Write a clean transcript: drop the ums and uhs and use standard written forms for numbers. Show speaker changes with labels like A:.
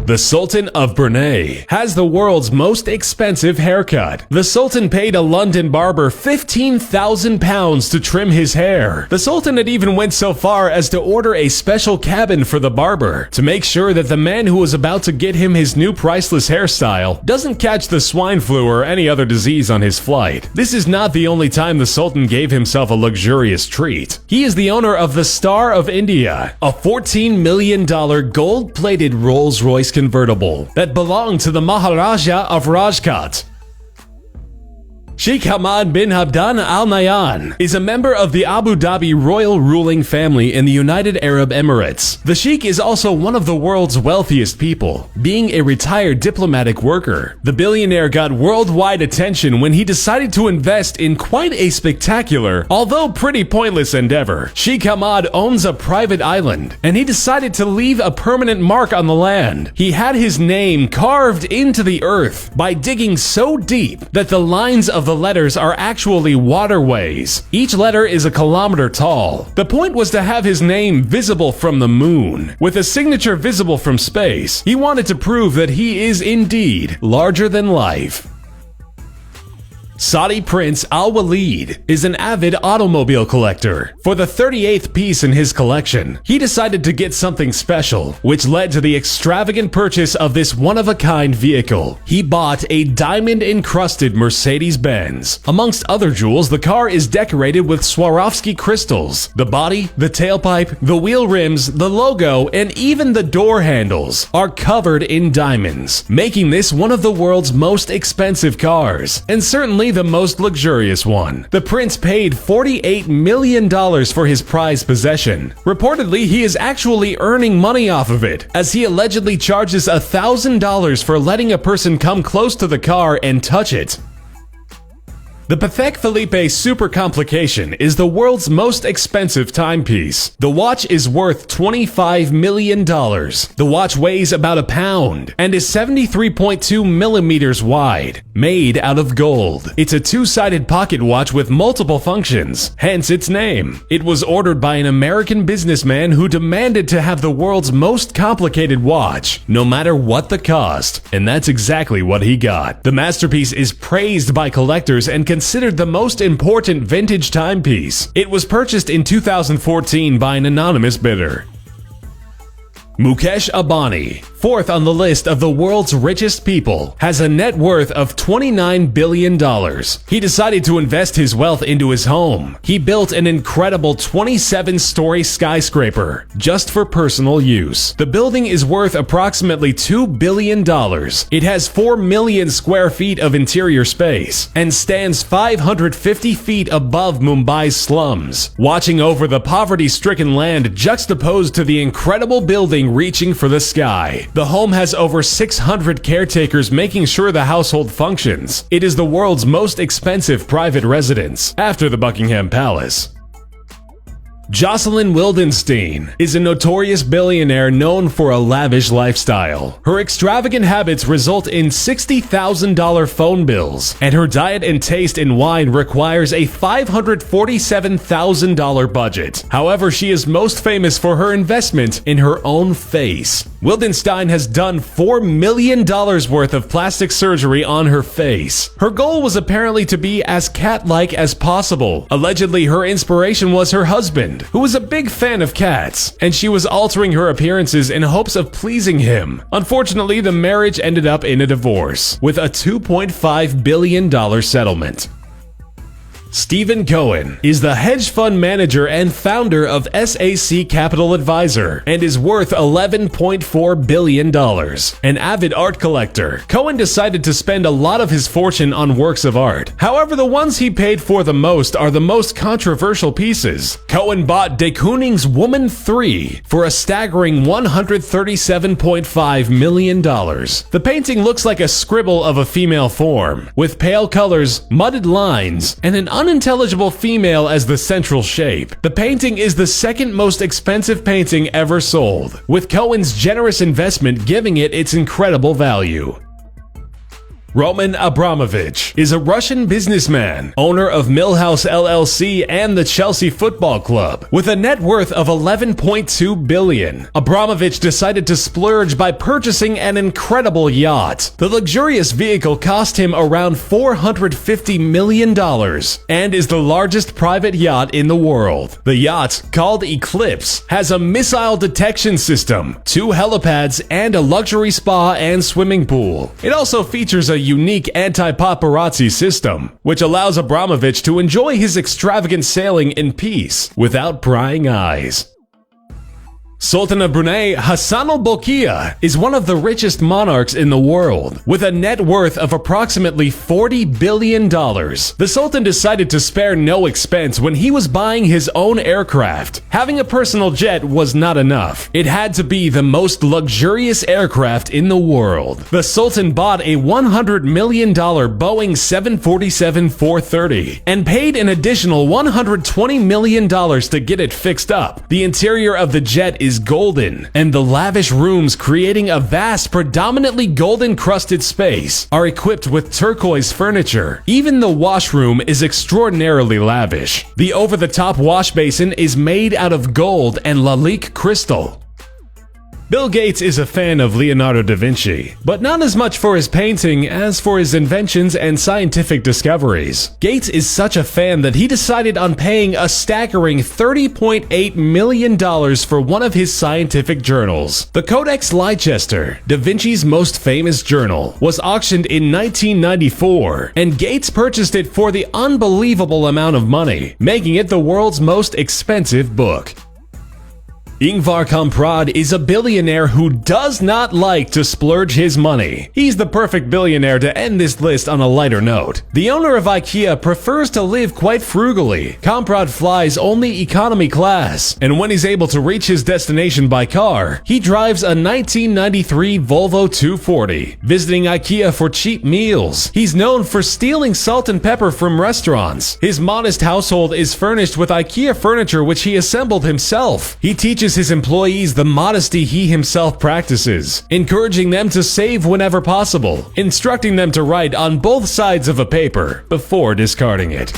A: The Sultan of Brunei has the world's most expensive haircut. The Sultan paid a London barber £15,000 to trim his hair. The Sultan had even went so far as to order a special cabin for the barber to make sure that the man who was about to get him his new priceless hairstyle doesn't catch the swine flu or any other disease on his flight. This is not the only time the Sultan gave himself a luxurious treat. He is the owner of the Star of India, a $14 million gold-plated Rolls-Royce convertible that belonged to the Maharaja of Rajkot. Sheikh Hamad bin Abdullah Al Nahyan is a member of the Abu Dhabi royal ruling family in the United Arab Emirates. The Sheikh is also one of the world's wealthiest people, being a retired diplomatic worker. The billionaire got worldwide attention when he decided to invest in quite a spectacular, although pretty pointless endeavor. Sheikh Hamad owns a private island, and he decided to leave a permanent mark on the land. He had his name carved into the earth by digging so deep that the lines of the letters are actually waterways. Each letter is a kilometer tall. The point was to have his name visible from the moon, with a signature visible from space. He wanted to prove that he is indeed larger than life. Saudi Prince Al Walid is an avid automobile collector. For the 38th piece in his collection, he decided to get something special, which led to the extravagant purchase of this one-of-a-kind vehicle. He bought a diamond-encrusted Mercedes-Benz. Amongst other jewels, the car is decorated with Swarovski crystals. The body, the tailpipe, the wheel rims, the logo, and even the door handles are covered in diamonds, making this one of the world's most expensive cars, and certainly the most luxurious one. The prince paid $48 million for his prized possession. Reportedly, he is actually earning money off of it, as he allegedly charges $1,000 for letting a person come close to the car and touch it. The Patek Philippe Super Complication is the world's most expensive timepiece. The watch is worth $25 million. The watch weighs about a pound and is 73.2 millimeters wide, made out of gold. It's a two-sided pocket watch with multiple functions, hence its name. It was ordered by an American businessman who demanded to have the world's most complicated watch, no matter what the cost, and that's exactly what he got. The masterpiece is praised by collectors and considered the most important vintage timepiece. It was purchased in 2014 by an anonymous bidder. Mukesh Ambani, fourth on the list of the world's richest people, has a net worth of $29 billion. He decided to invest his wealth into his home. He built an incredible 27-story skyscraper just for personal use. The building is worth approximately $2 billion. It has 4 million square feet of interior space and stands 550 feet above Mumbai's slums, watching over the poverty-stricken land juxtaposed to the incredible building reaching for the sky. The home has over 600 caretakers making sure the household functions. It is the world's most expensive private residence, after the Buckingham Palace. Jocelyn Wildenstein is a notorious billionaire known for a lavish lifestyle. Her extravagant habits result in $60,000 phone bills, and her diet and taste in wine requires a $547,000 budget. However, she is most famous for her investment in her own face. Wildenstein has done $4 million worth of plastic surgery on her face. Her goal was apparently to be as cat-like as possible. Allegedly, her inspiration was her husband, who was a big fan of cats, and she was altering her appearances in hopes of pleasing him. Unfortunately, the marriage ended up in a divorce, with a $2.5 billion settlement. Stephen Cohen is the hedge fund manager and founder of SAC Capital Advisor and is worth $11.4 billion. An avid art collector, Cohen decided to spend a lot of his fortune on works of art. However, the ones he paid for the most are the most controversial pieces. Cohen bought de Kooning's Woman 3 for a staggering $137.5 million. The painting looks like a scribble of a female form, with pale colors, mudded lines, and an unintelligible female as the central shape. The painting is the second most expensive painting ever sold, with Cohen's generous investment giving it its incredible value. Roman Abramovich is a Russian businessman, owner of Millhouse LLC and the Chelsea Football Club. With a net worth of $11.2 billion, Abramovich decided to splurge by purchasing an incredible yacht. The luxurious vehicle cost him around $450 million and is the largest private yacht in the world. The yacht, called Eclipse, has a missile detection system, 2 helipads, and a luxury spa and swimming pool. It also features a unique anti-paparazzi system, which allows Abramovich to enjoy his extravagant sailing in peace without prying eyes. Sultan of Brunei Hassan al-Bolkiah is one of the richest monarchs in the world, with a net worth of approximately $40 billion. The Sultan decided to spare no expense when he was buying his own aircraft. Having a personal jet was not enough. It had to be the most luxurious aircraft in the world. The Sultan bought a $100 million Boeing 747-430 and paid an additional $120 million to get it fixed up. The interior of the jet is golden, and the lavish rooms, creating a vast, predominantly gold-encrusted space, are equipped with turquoise furniture. Even the washroom is extraordinarily lavish. The over-the-top wash basin is made out of gold and Lalique crystal. Bill Gates is a fan of Leonardo da Vinci, but not as much for his painting as for his inventions and scientific discoveries. Gates is such a fan that he decided on paying a staggering $30.8 million for one of his scientific journals. The Codex Leicester, da Vinci's most famous journal, was auctioned in 1994, and Gates purchased it for the unbelievable amount of money, making it the world's most expensive book. Ingvar Kamprad is a billionaire who does not like to splurge his money. He's the perfect billionaire to end this list on a lighter note. The owner of IKEA prefers to live quite frugally. Kamprad flies only economy class, and when he's able to reach his destination by car, he drives a 1993 Volvo 240, visiting IKEA for cheap meals. He's known for stealing salt and pepper from restaurants. His modest household is furnished with IKEA furniture which he assembled himself. He teaches his employees the modesty he himself practices, encouraging them to save whenever possible, instructing them to write on both sides of a paper before discarding it.